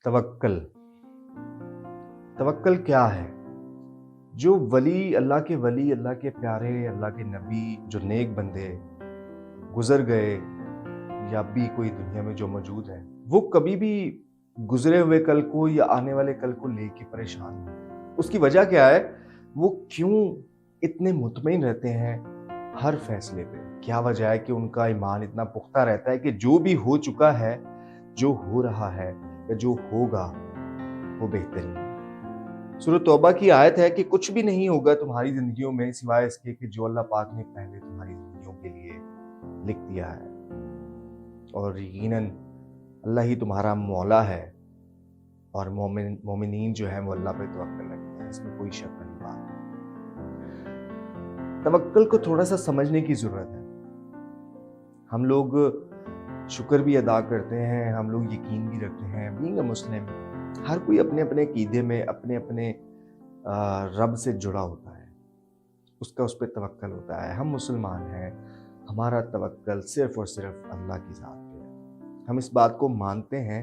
तवक्कल। तवक्कल क्या है? जो वली, अल्लाह के वली, अल्लाह के प्यारे, अल्लाह के नबी, जो नेक बंदे गुजर गए या अभी कोई दुनिया में जो मौजूद हैं, वो कभी भी गुजरे हुए कल को या आने वाले कल को लेके परेशान नहीं। उसकी वजह क्या है? वो क्यों इतने मुतमईन रहते हैं हर फैसले पे? क्या वजह है कि उनका ईमान इतना पुख्ता रहता है कि जो भी हो चुका है, जो हो रहा है या जो होगा, वो बेहतरीन है। सूरह तौबा की आयत है कि कुछ भी नहीं होगा तुम्हारी जिंदगियों में सिवाय इसके कि जो अल्लाह पाक ने पहले तुम्हारी जिंदगियों के लिए लिख दिया है। और यकीनन अल्लाह ही तुम्हारा मौला है और मोमिनीन जो है वो अल्लाह पे तवक्कल रखते हैं, इसमें कोई शक वाली बात नहीं। तवक्कल को थोड़ा सा समझने की जरूरत है। हम लोग शुक्र भी अदा करते हैं, हम लोग यकीन भी रखते हैं। बीइंग अ मुस्लिम, हर कोई अपने अपने अकीदे में अपने अपने रब से जुड़ा होता है, उसका उस पर तवक्कल होता है। हम मुसलमान हैं, हमारा तवक्कल सिर्फ और सिर्फ अल्लाह की ज़ात पे है। हम इस बात को मानते हैं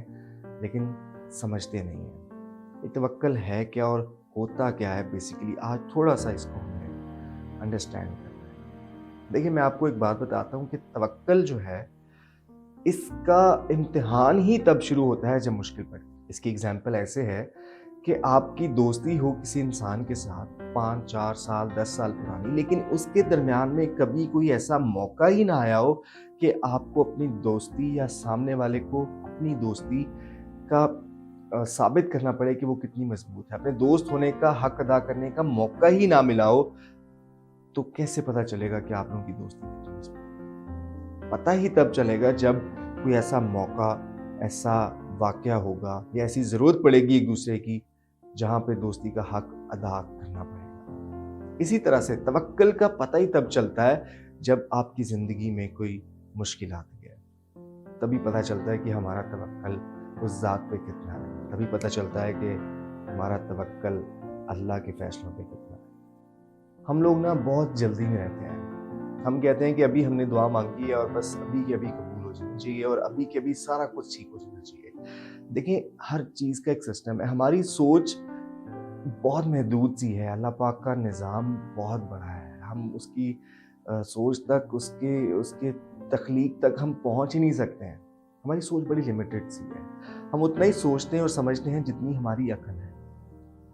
लेकिन समझते नहीं हैं ये तवक्कल है क्या और होता क्या है। बेसिकली आज थोड़ा सा इसको हमें अंडरस्टैंड करना है। देखिए, मैं आपको एक बात बताता हूँ कि तवक्कल जो है, इसका इम्तिहान ही तब शुरू होता है जब मुश्किल पड़ती है। इसकी एग्जाम्पल ऐसे है कि आपकी दोस्ती हो किसी इंसान के साथ 5, 4 साल, 10 साल पुरानी, लेकिन उसके दरमियान में कभी कोई ऐसा मौका ही ना आया हो कि आपको अपनी दोस्ती या सामने वाले को अपनी दोस्ती का साबित करना पड़े कि वो कितनी मजबूत है। अपने दोस्त होने का हक अदा करने का मौका ही ना मिला हो, तो कैसे पता चलेगा कि आप लोगों की दोस्ती कितनी मजबूत है? पता ही तब चलेगा जब कोई ऐसा मौका, ऐसा वाकया होगा या ऐसी ज़रूरत पड़ेगी एक दूसरे की, जहाँ पे दोस्ती का हक अदा करना पड़ेगा। इसी तरह से तवक्कल का पता ही तब चलता है जब आपकी ज़िंदगी में कोई मुश्किल आती है। तभी पता चलता है कि हमारा तवक्कल उस ज़ात पे कितना है। तभी पता चलता है कि हमारा तवक्कल अल्लाह के फैसलों पे कितना है। हम लोग ना बहुत जल्दी में रहते हैं। हम कहते हैं कि अभी हमने दुआ मांगी है और बस अभी के अभी कबूल हो जानी चाहिए और अभी के अभी सारा कुछ ठीक हो जाना चाहिए। देखिए, हर चीज़ का एक सिस्टम है। हमारी सोच बहुत महदूद सी है। अल्लाह पाक का निज़ाम बहुत बड़ा है। हम उसकी सोच तक, उसके उसके तख्लीक तक हम पहुंच ही नहीं सकते हैं। हमारी सोच बड़ी लिमिटेड सी है। हम उतना ही सोचते हैं और समझते हैं जितनी हमारी अकल है।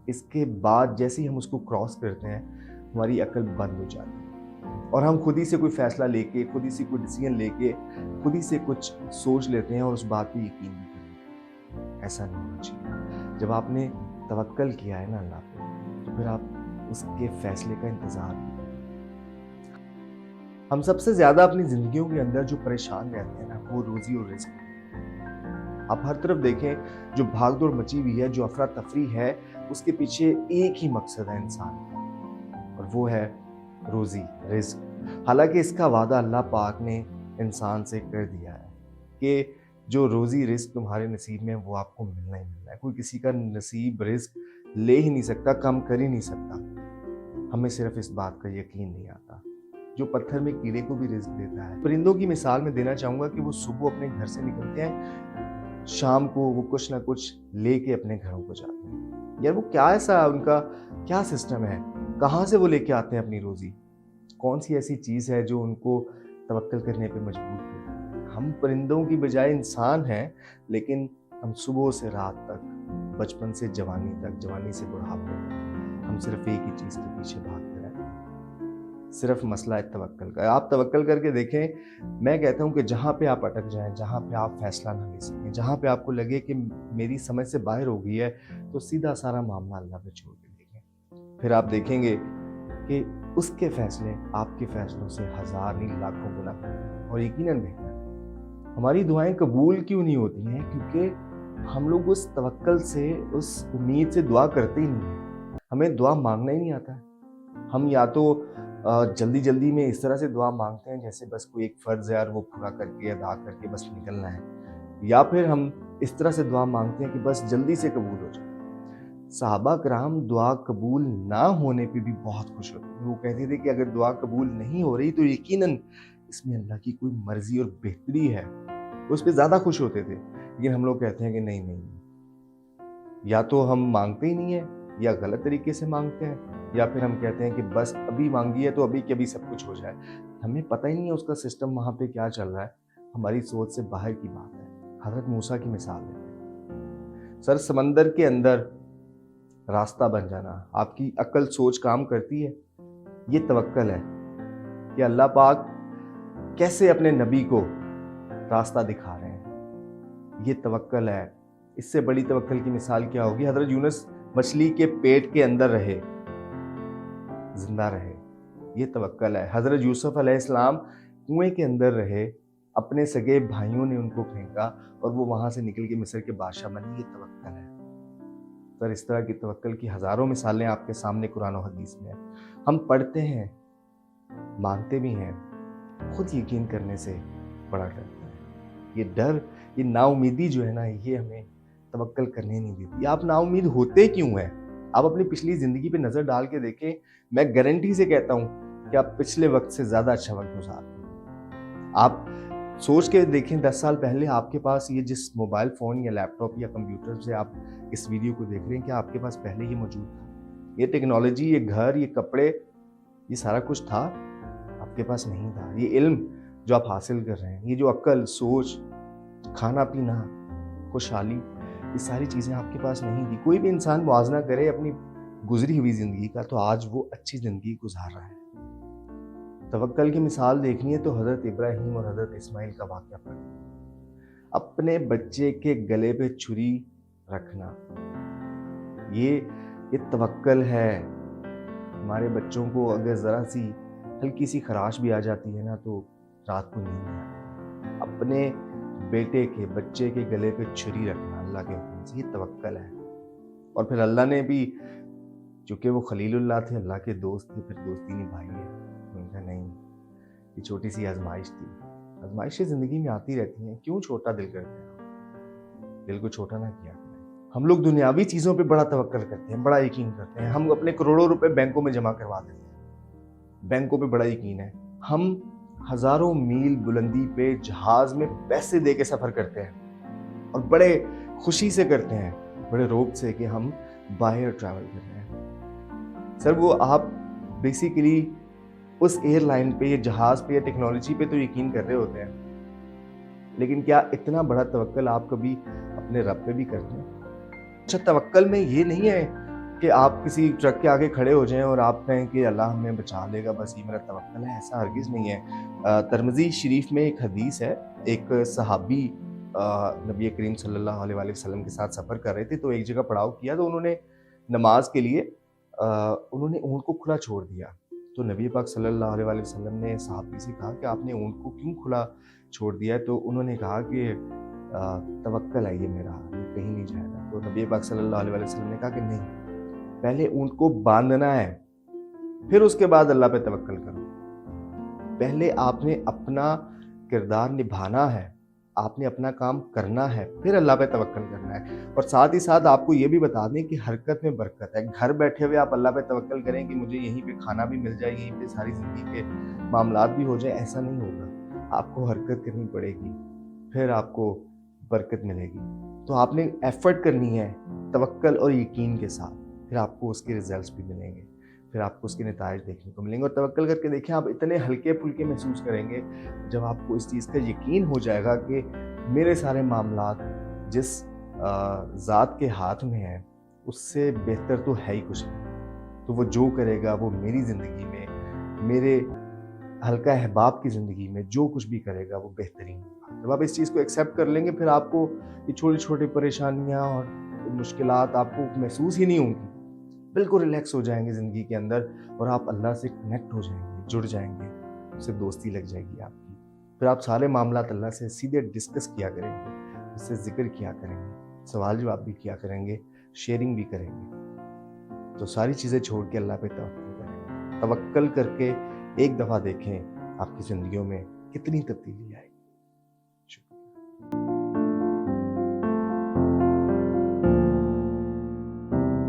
इसके बाद जैसे ही हम उसको क्रॉस करते हैं, हमारी अकल बंद हो जाती है और हम खुद ही से कोई फैसला लेके, खुद ही से कोई डिसीजन लेके, खुद ही से कुछ सोच लेते हैं और उस बात पे यकीन भी कर लेते हैं। ऐसा नहीं होना चाहिए। जब आपने तवक्कल किया है ना अल्लाह पे, तो फिर आप उसके फैसले का इंतज़ार भी करें। हम सबसे ज़्यादा अपनी ज़िंदगियों के अंदर जो परेशान रहते हैं ना, वो रोज़ी और रिज़्क। आप हर तरफ देखें, जो भागदौड़ मची हुई है, जो अफरा तफरी है, उसके पीछे एक ही मकसद है इंसान का, और वो है रोज़ी, रिज़्क। हालांकि इसका वादा अल्लाह पाक ने इंसान से कर दिया है कि जो रोज़ी रिज़्क तुम्हारे नसीब में, वो आपको मिलना ही मिलना है। कोई किसी का नसीब रिज़्क ले ही नहीं सकता, कम कर ही नहीं सकता। हमें सिर्फ इस बात का यकीन नहीं आता। जो पत्थर में कीड़े को भी रिज़्क देता है। परिंदों की मिसाल में देना चाहूँगा कि वो सुबह अपने घर से निकलते हैं, शाम को वो कुछ ना कुछ लेके अपने घरों को जाते हैं। यार, वो क्या ऐसा उनका क्या सिस्टम है? कहाँ से वो लेके आते हैं अपनी रोज़ी? कौन सी ऐसी चीज़ है जो उनको तवक्कल करने पे मजबूर करती है? हम परिंदों की बजाय इंसान हैं, लेकिन हम सुबह से रात तक, बचपन से जवानी तक, जवानी से बुढ़ापे तक, हम सिर्फ एक ही चीज़ के पीछे भागते रहते हैं। सिर्फ मसला है तवक्कल का। आप तवक्कल करके देखें, मैं कहता हूँ कि जहाँ पे आप अटक जाएँ, जहाँ पे आप फैसला ना ले सकें, जहाँ पे आपको लगे कि मेरी समझ से बाहर हो गई है, तो सीधा सारा मामला अल्लाह पे छोड़ के देखें। फिर आप देखेंगे कि उसके फैसले आपके फैसलों से हज़ार नहीं लाखों गुना बेहतर और यकीनन बेहतर है। हमारी दुआएं कबूल क्यों नहीं होती हैं? क्योंकि हम लोग उस तवक्कल से, उस उम्मीद से दुआ करते ही नहीं हैं। हमें दुआ मांगना ही नहीं आता है। हम या तो जल्दी जल्दी में इस तरह से दुआ मांगते हैं जैसे बस कोई एक फ़र्ज़ है और वो पूरा करके, अदा करके बस निकलना है, या फिर हम इस तरह से दुआ मांगते हैं कि बस जल्दी से कबूल हो जाए। सहाबा कराम दुआ कबूल ना होने पे भी बहुत खुश होते थे। वो कहते थे कि अगर दुआ कबूल नहीं हो रही तो यकीनन इसमें अल्लाह की कोई मर्ज़ी और बेहतरी है। उस पे ज़्यादा खुश होते थे। लेकिन हम लोग कहते हैं कि नहीं, नहीं, या तो हम मांगते ही नहीं हैं या गलत तरीके से मांगते हैं, या फिर हम कहते हैं कि बस अभी मांगी है तो अभी के अभी सब कुछ हो जाए। हमें पता ही नहीं है उसका सिस्टम वहाँ पे क्या चल रहा है, हमारी सोच से बाहर की बात है। हज़रत मूसा की मिसाल लेते हैं, सर समंदर के अंदर रास्ता बन जाना, आपकी अक्ल सोच काम करती है, ये तवक्कल है कि अल्लाह पाक कैसे अपने नबी को रास्ता दिखा रहे हैं, ये तवक्कल है। इससे बड़ी तवक्कल की मिसाल क्या होगी? हज़रत यूनुस मछली के पेट के अंदर रहे, जिंदा रहे, ये तवक्कल है। हज़रत यूसुफ अलैहिस्सलाम कुएं के अंदर रहे, अपने सगे भाइयों ने उनको फेंका और वो वहां से निकल के मिस्र के बादशाह बने, ये तवक्कल है। सर इस तरह की तवक्कल की हज़ारों मिसालें आपके सामने कुरान और हदीस में है। हम पढ़ते हैं, मानते भी हैं, खुद यकीन करने से बड़ा डरते हैं। ये डर, ये नाउमीदी जो है ना, ये हमें तवक्कल करने नहीं देती। आप नाउमीद होते क्यों हैं? आप अपनी पिछली ज़िंदगी पे नज़र डाल के देखें, मैं गारंटी से कहता हूँ कि आप पिछले वक्त से ज़्यादा अच्छा वक्त गुजारते हैं। आप सोच के देखें 10 साल पहले आपके पास ये जिस मोबाइल फ़ोन या लैपटॉप या कंप्यूटर से आप इस वीडियो को देख रहे हैं, क्या आपके पास पहले ये मौजूद था? ये टेक्नोलॉजी, ये घर, ये कपड़े, ये सारा कुछ था? आपके पास नहीं था। ये इल्म जो आप हासिल कर रहे हैं, ये जो अक्ल, सोच, खाना पीना, खुशहाली, ये सारी चीज़ें आपके पास नहीं थी। कोई भी इंसान मुआवजा करे अपनी गुजरी हुई ज़िंदगी का तो आज वो अच्छी ज़िंदगी गुजार रहा है। तवक्कल की मिसाल देखनी है तो हज़रत इब्राहीम और हज़रत इस्माइल का वाक़या पढ़ें। अपने बच्चे के गले पे छुरी रखना, ये तवक्कल है। हमारे बच्चों को अगर ज़रा सी हल्की सी खराश भी आ जाती है ना तो रात को नींद नहीं आती। अपने बेटे के, बच्चे के गले पे छुरी रखना अल्लाह के हुक्म से, ये तवक्कल है। और फिर अल्लाह ने भी, चूँकि वो खलीलुल्लाह थे, अल्लाह के दोस्त थे, फिर दोस्ती निभाई है। उनका नहीं, ये छोटी सी आजमाइश थी। आजमाइशें ज़िंदगी में आती रहती हैं, क्यों छोटा दिल करते हैं? दिल को छोटा ना किया करें। हम लोग दुनियावी चीज़ों पे बड़ा तवक्कल करते हैं, बड़ा यकीन करते हैं। हम अपने करोड़ों रुपए बैंकों में जमा करवा देते हैं, बैंकों पे बड़ा यकीन है। हम हज़ारों मील बुलंदी पे जहाज़ में पैसे दे के सफ़र करते हैं और बड़े खुशी से करते हैं, बड़े रौब से कि हम बाहर ट्रैवल कर रहे हैं। सर वो आप बेसिकली उस एयरलाइन पे या जहाज़ पे या टेक्नोलॉजी पे तो यकीन कर रहे होते हैं, लेकिन क्या इतना बड़ा तवक्कल आप कभी अपने रब पे भी करते हैं? अच्छा, तवक्कल में ये नहीं है कि आप किसी ट्रक के आगे खड़े हो जाएं और आप कहें कि अल्लाह हमें बचा लेगा, बस ये मेरा तवक्कल है। ऐसा हरगिज़ नहीं है। तिरमिज़ी शरीफ में एक हदीस है, एक सहाबी नबी करीम सल्लल्लाहु अलैहि वसल्लम के साथ सफ़र कर रहे थे, तो एक जगह पड़ाव किया तो उन्होंने नमाज के लिए उन्होंने ऊँट को खुला छोड़ दिया। तो नबी पाक सल्लल्लाहु अलैहि वसल्लम ने सहाबी से कहा कि आपने ऊँट को क्यों खुला छोड़ दिया है? तो उन्होंने कहा कि तवक्कल है ये मेरा, ये कहीं नहीं जाएगा। तो नबी पाक सल्लल्लाहु अलैहि वसल्लम ने कहा कि नहीं, पहले ऊँट को बांधना है, फिर उसके बाद अल्लाह पे तवक्कल करो। पहले आपने अपना किरदार निभाना है, आपने अपना काम करना है, फिर अल्लाह पे तवक्कल करना है। और साथ ही साथ आपको ये भी बता दें कि हरकत में बरकत है। घर बैठे हुए आप अल्लाह पे तवक्कल करें कि मुझे यहीं पे खाना भी मिल जाए, यहीं पे सारी ज़िंदगी के मामलात भी हो जाए, ऐसा नहीं होगा। आपको हरकत करनी पड़ेगी, फिर आपको बरकत मिलेगी। तो आपने एफर्ट करनी है तवक्कल और यकीन के साथ, फिर आपको उसके रिजल्ट्स भी मिलेंगे, फिर आपको उसके नताइज देखने को मिलेंगे। और तवक्कल करके देखें, आप इतने हल्के फुल्के महसूस करेंगे जब आपको इस चीज़ का यकीन हो जाएगा कि मेरे सारे मामलात जिस ज़ात के हाथ में है उससे बेहतर तो है ही कुछ नहीं। तो वो जो करेगा वो मेरी ज़िंदगी में, मेरे हल्का अहबाब की ज़िंदगी में जो कुछ भी करेगा वो बेहतरीन होगा। जब आप इस चीज़ को एक्सेप्ट कर लेंगे, फिर आपको ये छोटी छोटी परेशानियाँ और मुश्किलात आपको महसूस ही नहीं होंगी। बिल्कुल रिलैक्स हो जाएंगे ज़िंदगी के अंदर और आप अल्लाह से कनेक्ट हो जाएंगे, जुड़ जाएंगे, उससे दोस्ती लग जाएगी आपकी। फिर आप सारे मामलात अल्लाह से सीधे डिस्कस किया करेंगे, उससे जिक्र किया करेंगे, सवाल जवाब भी किया करेंगे, शेयरिंग भी करेंगे। तो सारी चीज़ें छोड़ के अल्लाह पे तवक्कल करें। तवक्कल करके एक दफ़ा देखें आपकी ज़िंदगियों में कितनी तब्दीली आएगी।